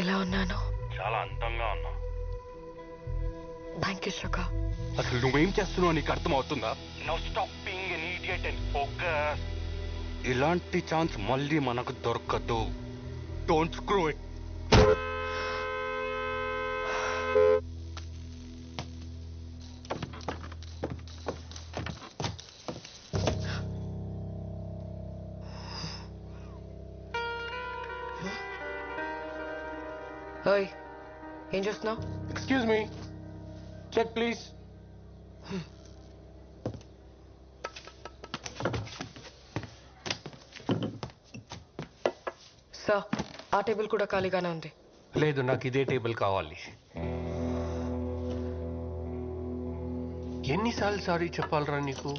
ఎలా ఉన్నాను? చాలా అందంగా ఉన్నావు. థ్యాంక్ యూ శుగా. అసలు నువ్వేం చేస్తున్నావు నీకు అర్థమవుతుందా? Now stop being an idiot and focus. ఇలాంటి ఛాన్స్ మళ్ళీ మనకు దొరకదు. Don't screw it. ఓయ్, ఏం చేస్తున్నావు? Excuse me, check please. Sir, ఆ టేబుల్ కూడా ఖాళీగానే ఉంది. లేదు, నాకు ఇదే టేబుల్ కావాలి. ఎన్నిసార్లు సారీ చెప్పాలరా నీకు?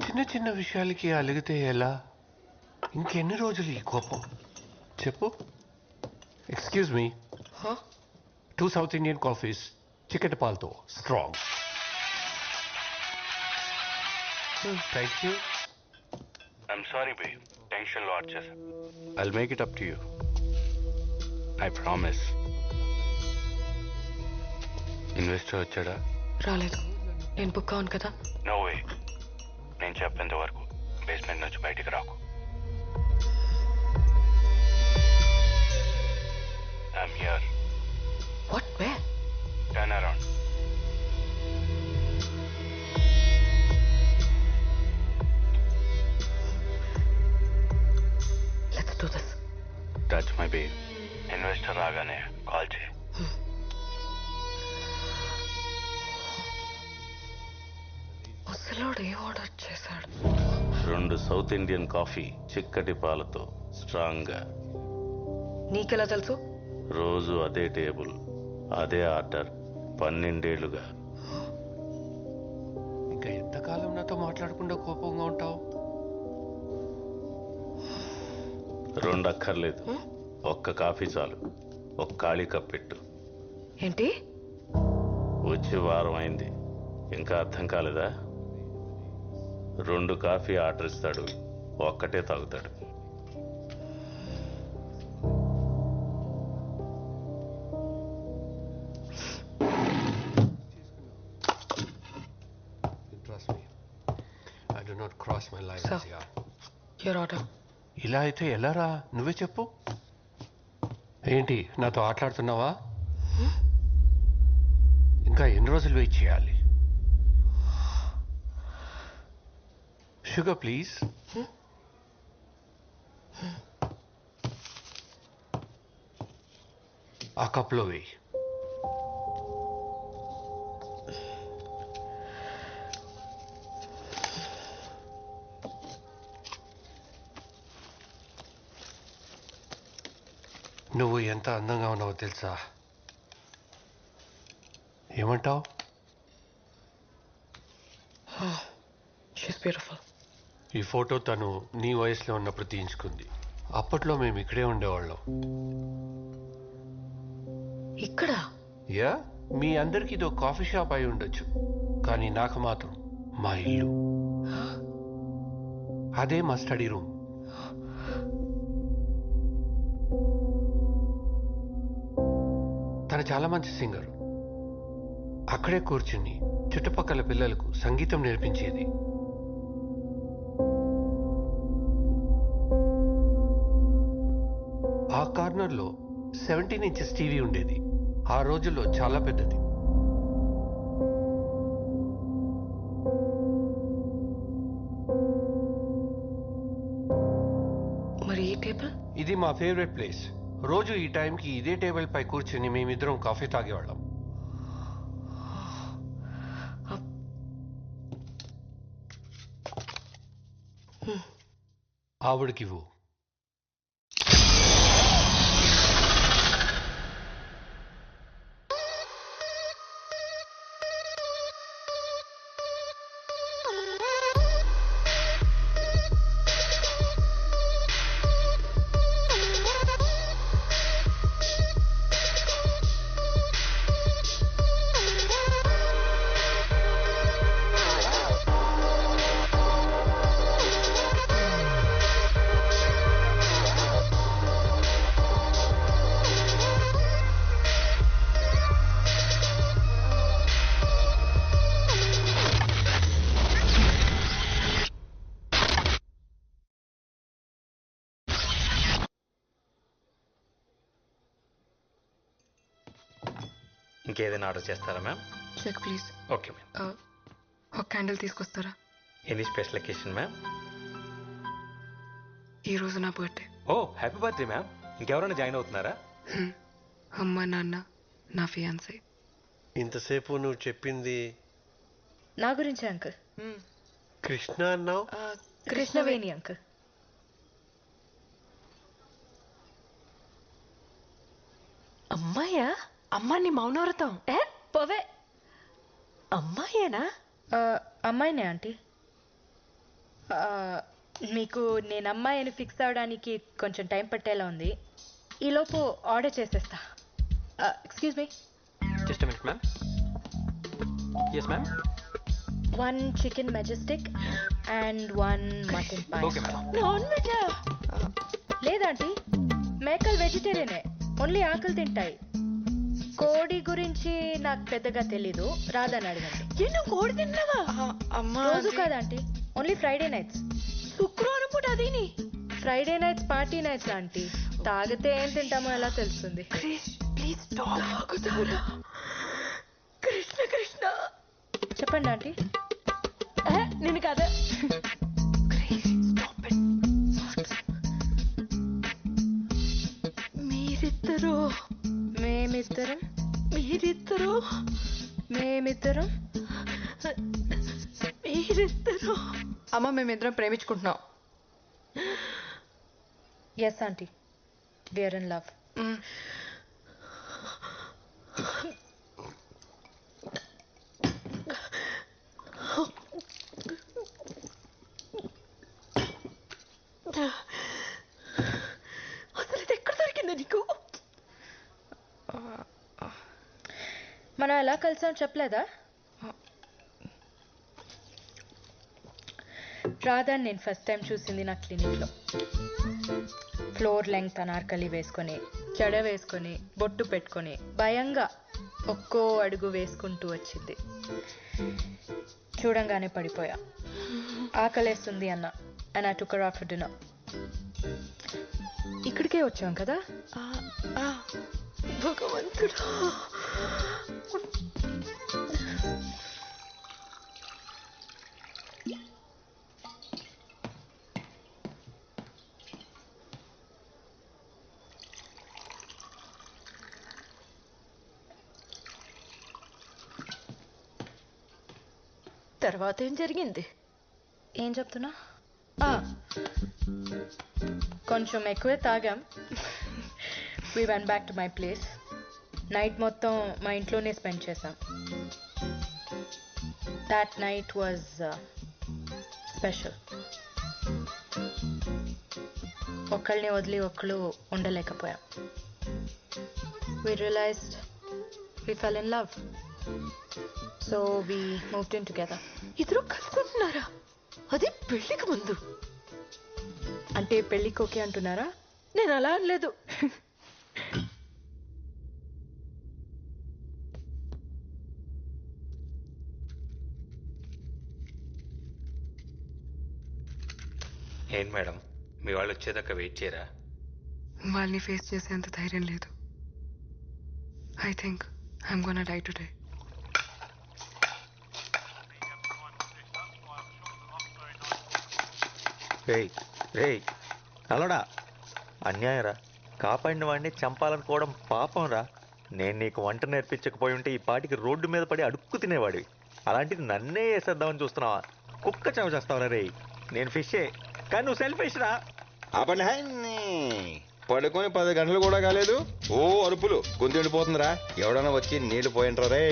చిన్న చిన్న విషయాలకి అలిగితే ఎలా? ఇంకెన్ని రోజులు ఈ కోపం చెప్పు? Excuse me, 2 South Indian coffees, chicken పాలతో strong. Thank you. I'm sorry bae, టెన్షన్లో ఆడ్ చేశాను. I'll make it up to you, I promise. Investor వచ్చాడా? రాలేదు. నేను బుక్ అవును కదా. No way. నేను చెప్పేంత వరకు బేస్మెంట్ నుంచి బయటికి రాకు. I'm here. What? Where? Turn around. Let's do this. Touch my bae. Investor రాగానే కాల్ చేయి. ముసలోడు ఏం ఆర్డర్ చేశాడు? 2 సౌత్ ఇండియన్ కాఫీ, చిక్కటి పాలతో స్ట్రాంగ్ గా. నీకెలా తెలుసు? రోజు అదే టేబుల్, అదే ఆర్డర్, 12 ఏళ్లుగా. ఇంకా ఎంతకాలం నాతో మాట్లాడకుండా కోపంగా ఉంటావు? 2 అక్కర్లేదు, ఒక్క కాఫీ చాలు. ఒక ఖాళీ కప్ పెట్టు. ఏంటి? వచ్చి వారం అయింది, ఇంకా అర్థం కాలేదా? 2 కాఫీ ఆర్డర్ ఇస్తాడు, ఒక్కటే తాగుతాడు. Trust me, I do not cross my lines. Sir. Yeah. Your order. ఇలా అయితే ఎలారా? నువ్వే చెప్పు. ఏంటి, నాతో ఆటలాడుతున్నావా? ఇంకా ఎన్ని రోజులు వెయిట్ చేయాలి? Sugar please. ఆ కప్లో వేయి. నువ్వు ఎంత అందంగా ఉన్నావో తెలుసా? ఏమంటావు? She's beautiful. ఈ ఫోటో తను నీ వయసులో ఉన్నప్పుడు తీయించుకుంది. అప్పట్లో మేము ఇక్కడే ఉండేవాళ్ళం. ఇక్కడ? యా, మీ అందరికి ఇదో కాఫీ షాప్ అయి ఉండొచ్చు, కానీ నాకు మాత్రం మా ఇల్లు. అదే మా స్టడీ రూమ్. తను చాలా మంచి సింగర్. అక్కడే కూర్చుని చుట్టుపక్కల పిల్లలకు సంగీతం నేర్పించేది. ఆ కార్నర్లో 17 ఇంచెస్ టీవీ ఉండేది. ఆ రోజుల్లో చాలా పెద్దది. మరి ఈ టేబుల్? ఇది మా ఫేవరెట్ ప్లేస్. రోజు ఈ టైంకి ఇదే టేబుల్ పై కూర్చుని మేమిద్దరం కాఫీ తాగేవాళ్ళం. ఆవిడకివ్వు. ఇంకేదైనా ఆర్డర్ చేస్తారా ma'am? Check please. Okay ma'am. ఒక క్యాండిల్ తీసుకొస్తారా? Any special occasion ma'am? ఈ రోజు నా birthday. Oh happy birthday ma'am. ఇంకెవరైనా జాయిన్ అవుతున్నారా? అమ్మ నాన్న నా ఫియాన్సీ. ఇంతసేపు నువ్వు చెప్పింది నా గురించి అంకుల్. కృష్ణ అన్నావు. కృష్ణవేణి అంకుల్. అమ్మాయా? అమ్మా నీ మౌనవ్రతం. ఏ పోవే. అమ్మాయేనా? అమ్మాయినే ఆంటీ. మీకు నేను అమ్మాయి అని ఫిక్స్ అవడానికి కొంచెం టైం పట్టేలా ఉంది. ఈలోపు ఆర్డర్ చేసేస్తా. Excuse me. Just minute ma'am. Yes ma'am. 1 chicken majestic and 1 mutton pie. Okay ma'am. Non వెజా? లేదంటీ, మేకలు వెజిటేరియనే, ఓన్లీ ఆకలి తింటాయి. కోడి గురించి నాకు పెద్దగా తెలీదు, రాదని అడగండి. ఏ నువ్వు కోడి తిన్నావా? అమ్మా రోజు కాదంటీ, ఓన్లీ ఫ్రైడే నైట్స్. శుక్రవారం పూట అదిని. Friday nights party nights aunty. తాగితే ఏం తింటామో ఎలా తెలుస్తుంది? Please stop. కృష్ణ కృష్ణ. చెప్పండి ఆంటీ. నేను కదా. మీరిద్దరు మేమిద్దరం మీరిద్దరు మేమిద్దరం మీరిద్దరు అమ్మ మేమిద్దరం ప్రేమించుకుంటున్నాం. Yes aunty, we are in love. అసలు ఇది ఎక్కడ దొరికిందా నీకు? మనం ఎలా కలిసాం చెప్పలేదా? రాధాని నేను ఫస్ట్ టైం చూసింది నా క్లినిక్లో. ఫ్లోర్ లెంగ్త్ అనార్కలి వేసుకొని, జడ వేసుకొని, బొట్టు పెట్టుకొని, భయంగా ఒక్కో అడుగు వేసుకుంటూ వచ్చింది. చూడంగానే పడిపోయా. ఆకలేస్తుంది అన్న, and I took her out for dinner. ఇక్కడికే వచ్చాం కదా. భగవంతుడా. తర్వాత ఏం జరిగింది? ఏం చెప్తున్నా? కొంచెం ఎక్కువే తాగాం. We went back to my place. Night మొత్తం మా ఇంట్లోనే స్పెండ్ చేసాం. That night was special. ఒకళ్ళని వదిలి ఒకళ్ళు ఉండలేకపోయాం. We realized we fell in love. So we moved in together. ఇద్దరు కలుసుకుంటున్నారా? అది పెళ్లికి ముందు. అంటే పెళ్ళికి ఓకే అంటున్నారా? నేను అలా అనలేదు. ఏంటి మేడం, మీ వాళ్ళు వచ్చేదాకా వెయిట్ చేయరా? వాళ్ళని ఫేస్ చేసేంత ధైర్యం లేదు. I think I'm gonna die today. రేయ్ రేయ్ అలడా, అన్యాయం రా. కాపాడిన వాడిని చంపాలనుకోవడం పాపం రా. నేను నీకు వంట నేర్పించకపోయి ఉంటే ఈ పాటికి రోడ్డు మీద పడి అడుక్కు తినేవాడివి. అలాంటిది నన్నే వేసేద్దామని చూస్తున్నావా? కుక్క చెవ చేస్తావురా రేయ్. నేను ఫిషే, కానీ నువ్వు సెల్ఫిష్ రా. పడుకొని 10 గంటలు కూడా కాలేదు, ఓ అరుపులు గొంతు ఎండిపోతుందిరా. ఎవడన్నా వచ్చి నీళ్లు పోయింట్రా రే.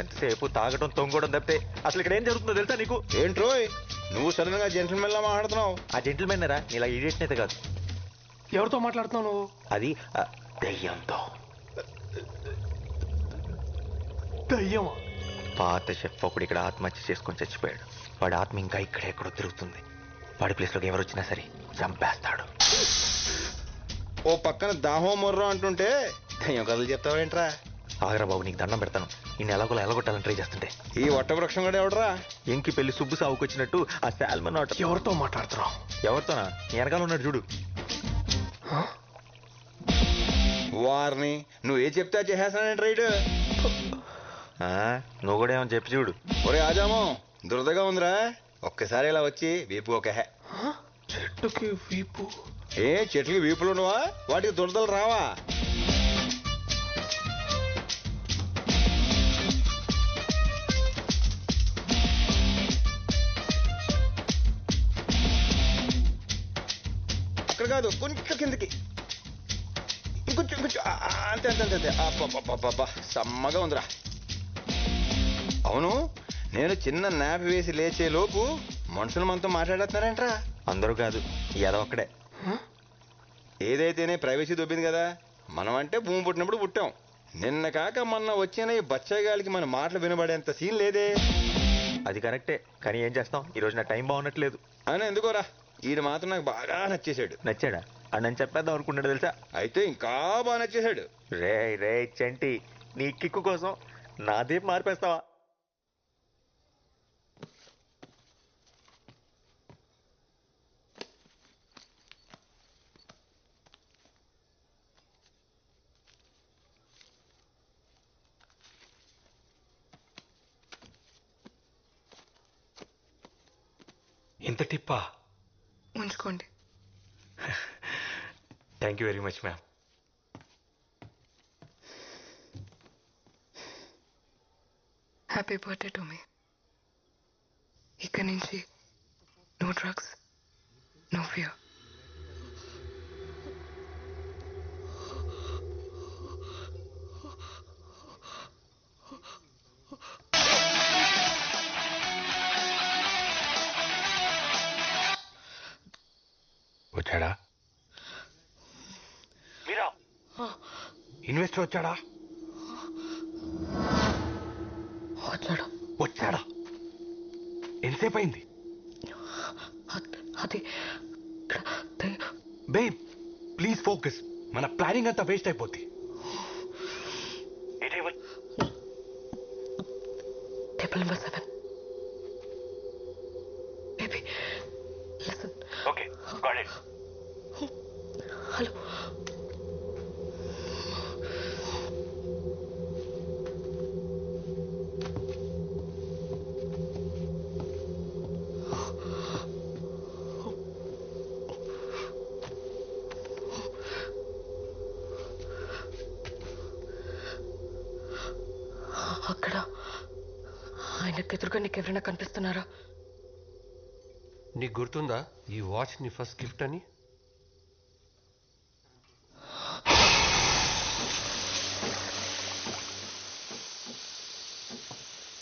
ఎంతసేపు తాగడం తొంగడం తప్పితే అసలు ఇక్కడ ఏం జరుగుతుందో తెలుసా నీకు? ఏంట్రోయ్ నువ్వు సడన్ గా జెంటిల్మెన్ లా మాట్లాడుతున్నావు? ఆ జెంటిల్మెన్ రా, ఇలా ఇడియట్ అయితే కాదు. ఎవరితో మాట్లాడుతున్నావు నువ్వు? అది దెయ్యంతో. దయ్యమా? పాత షెఫ్ ఒకడు ఇక్కడ ఆత్మహత్య చేసుకొని చచ్చిపోయాడు. వాడి ఆత్మ ఇంకా ఇక్కడెక్కడో తిరుగుతుంది. వాడి ప్లేస్లోకి ఎవరు వచ్చినా సరే చంపేస్తాడు. ఓ పక్కన దాహో మొర్రో అంటుంటే దయ్యం కథలు చెప్తావేంట్రా? ఆగరా బాబు, నీకు దండం పెడతాను. ఇన్ని ఎలాగోలా ఎలగొట్టాలని ట్రై చేస్తుంటే ఈ వట్ట వృక్షం కూడా ఎవడరా? ఎంకి పెళ్లి సుబ్బు సాగుకొచ్చినట్టు ఆ శాల్మన్ ఆట. ఎవరితో మాట్లాడుతున్నావు? ఎవరితోనా? నీ వెనకాల ఉన్నాడు చూడు. వారిని నువ్వే చెప్తే చేసేస్తానంటే రైడ్. నువ్వు కూడా ఏమో చెప్పి చూడు. ఒరే ఆజాము, దురదగా ఉందిరా, ఒక్కసారి ఇలా వచ్చి వీపు ఒక చెట్టుకి వీపు? ఏ చెట్లకి వీపులు ఉండవా? వాటికి దురదలు రావా? అక్కడ కాదు, కొంచెం కిందకి, ఇంకొంచెం ఇంకొంచెం, అంతే అంతే అంతే అంతే. అబ్బా సమ్మగా ఉందిరా. అవును, నేను చిన్న నాపి వేసి లేచే లోపు మనుషులు మనతో మాట్లాడేస్తున్నారంట్రా. అందరూ కాదు, ఏదో ఒక్కడే. ఏదైతేనే ప్రైవసీ దొబ్బింది కదా. మనం అంటే భూమి పుట్టినప్పుడు పుట్టాం. నిన్న కాక మొన్న వచ్చిన ఈ బచ్చగాలికి మన మాటలు వినబడేంత సీన్ లేదే. అది కరెక్టే, కానీ ఏం చేస్తాం, ఈ రోజు నా టైం బాగున్నట్లేదు. అని ఎందుకోరా, ఈడు మాత్రం నాకు బాగా నచ్చేసాడు. నచ్చాడా? అని నేను చెప్పేద్దాం అనుకున్నాడు తెలుసా. అయితే ఇంకా బాగా నచ్చేసాడు. రే రే చంటి, నీ కిక్కు కోసం నాదే మార్పేస్తావా? ఇంత టిప్పా? ఉంచుకోండి. Thank you very much ma'am. Happy birthday to me. ఇక్కడి నుంచి నో డ్రగ్స్, నో ఫియర్. వచ్చాడా? మీరా ఇన్వెస్టర్ వచ్చాడా? వచ్చాడు. వచ్చాడా? ఎంతసేపు అయింది? అది బేబ్ ప్లీజ్ ఫోకస్, మన ప్లానింగ్ అంతా వేస్ట్ అయిపోద్ది. Table number 7. Baby listen. Okay got it. Hello. అక్కడ ఆయనకు ఎదురుగా నీకెవరైనా కనిపిస్తున్నారా? నీకు గుర్తుందా ఈ వాచ్ నీ ఫస్ట్ గిఫ్ట్ అని?